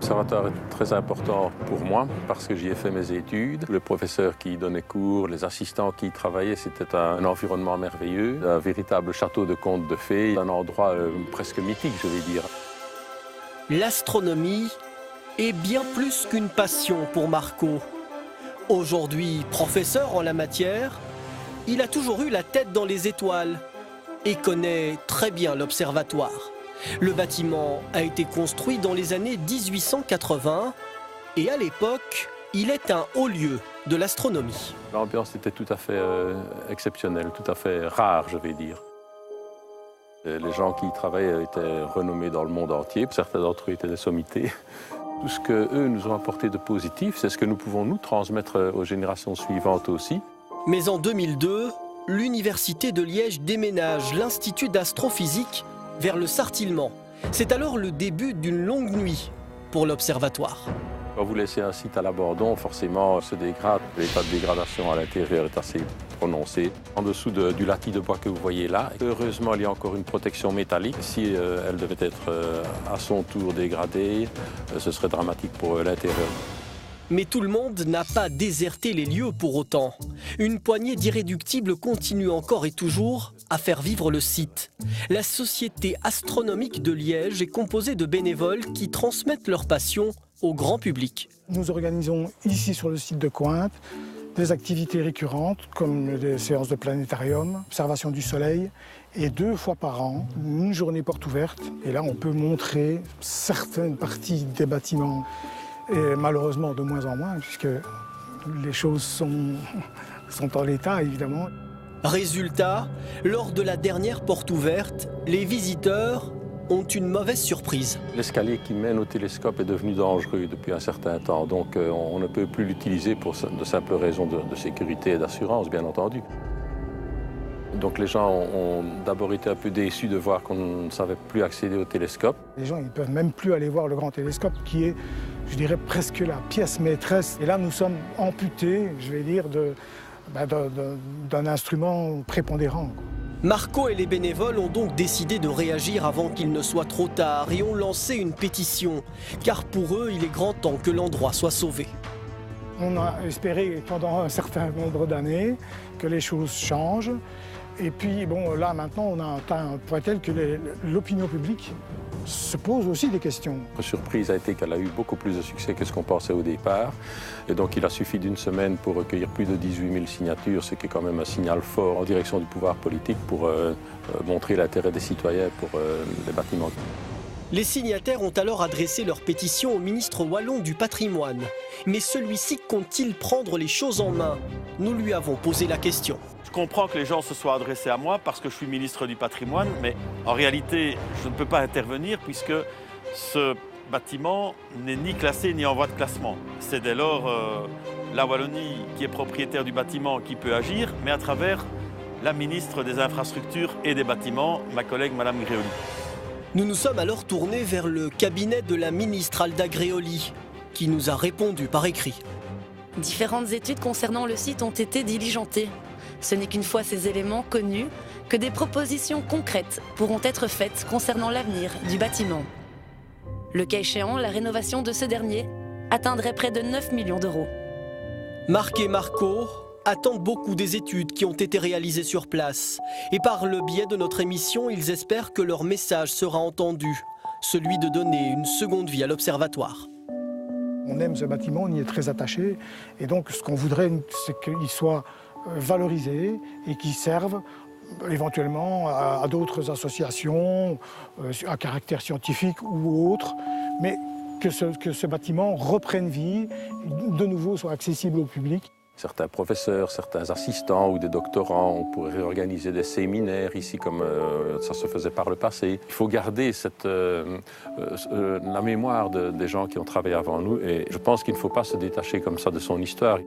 L'observatoire est très important pour moi parce que j'y ai fait mes études. Le professeur qui donnait cours, les assistants qui y travaillaient, c'était un environnement merveilleux, un véritable château de contes de fées, un endroit presque mythique, je vais dire. L'astronomie est bien plus qu'une passion pour Marco. Aujourd'hui professeur en la matière, il a toujours eu la tête dans les étoiles et connaît très bien l'observatoire. Le bâtiment a été construit dans les années 1880 et à l'époque, il est un haut lieu de l'astronomie. L'ambiance était tout à fait exceptionnelle, tout à fait rare, je vais dire. Les gens qui y travaillaient étaient renommés dans le monde entier. Certains d'entre eux étaient des sommités. Tout ce qu'eux nous ont apporté de positif, c'est ce que nous pouvons nous transmettre aux générations suivantes aussi. Mais en 2002, l'Université de Liège déménage l'Institut d'astrophysique vers le Sartillement. C'est alors le début d'une longue nuit pour l'observatoire. Quand vous laissez un site à l'abandon, forcément, se dégrade. L'état de dégradation à l'intérieur est assez prononcé. En dessous du latis de bois que vous voyez là, heureusement, il y a encore une protection métallique. Si elle devait être à son tour dégradée, ce serait dramatique pour l'intérieur. Mais tout le monde n'a pas déserté les lieux pour autant. Une poignée d'irréductibles continue encore et toujours à faire vivre le site. La Société astronomique de Liège est composée de bénévoles qui transmettent leur passion au grand public. Nous organisons ici sur le site de Cointe des activités récurrentes comme des séances de planétarium, observation du soleil et 2 fois par an, une journée porte ouverte. Et là, on peut montrer certaines parties des bâtiments. Et malheureusement, de moins en moins, puisque les choses sont en l'état, évidemment. Résultat, lors de la dernière porte ouverte, les visiteurs ont une mauvaise surprise. L'escalier qui mène au télescope est devenu dangereux depuis un certain temps, donc on ne peut plus l'utiliser pour de simples raisons de sécurité et d'assurance, bien entendu. Donc les gens ont d'abord été un peu déçus de voir qu'on ne savait plus accéder au télescope. Les gens ne peuvent même plus aller voir le grand télescope qui est, je dirais, presque la pièce maîtresse. Et là, nous sommes amputés, je vais dire, d'un instrument prépondérant. Marco et les bénévoles ont donc décidé de réagir avant qu'il ne soit trop tard et ont lancé une pétition. Car pour eux, il est grand temps que l'endroit soit sauvé. On a espéré pendant un certain nombre d'années que les choses changent. Et puis, bon, là, maintenant, on a atteint un point tel que l'opinion publique se pose aussi des questions. La surprise a été qu'elle a eu beaucoup plus de succès que ce qu'on pensait au départ. Et donc, il a suffi d'une semaine pour recueillir plus de 18 000 signatures, ce qui est quand même un signal fort en direction du pouvoir politique pour montrer l'intérêt des citoyens pour les bâtiments. Les signataires ont alors adressé leur pétition au ministre wallon du patrimoine. Mais celui-ci compte-t-il prendre les choses en main? Nous lui avons posé la question. Je comprends que les gens se soient adressés à moi parce que je suis ministre du patrimoine, mais en réalité, je ne peux pas intervenir puisque ce bâtiment n'est ni classé ni en voie de classement. C'est dès lors la Wallonie qui est propriétaire du bâtiment qui peut agir, mais à travers la ministre des Infrastructures et des Bâtiments, ma collègue Madame Gréoli. Nous nous sommes alors tournés vers le cabinet de la ministre Alda Gréoli, qui nous a répondu par écrit. Différentes études concernant le site ont été diligentées. Ce n'est qu'une fois ces éléments connus que des propositions concrètes pourront être faites concernant l'avenir du bâtiment. Le cas échéant, la rénovation de ce dernier atteindrait près de 9 millions d'euros. Marc et Marco attendent beaucoup des études qui ont été réalisées sur place. Et par le biais de notre émission, ils espèrent que leur message sera entendu, celui de donner une seconde vie à l'observatoire. On aime ce bâtiment, on y est très attaché. Et donc, ce qu'on voudrait, c'est qu'il soit valorisé et qu'il serve éventuellement à d'autres associations, à caractère scientifique ou autre, mais que ce bâtiment reprenne vie, de nouveau soit accessible au public. Certains professeurs, certains assistants ou des doctorants, on pourrait réorganiser des séminaires ici comme ça se faisait par le passé. Il faut garder la mémoire des gens qui ont travaillé avant nous et je pense qu'il ne faut pas se détacher comme ça de son histoire.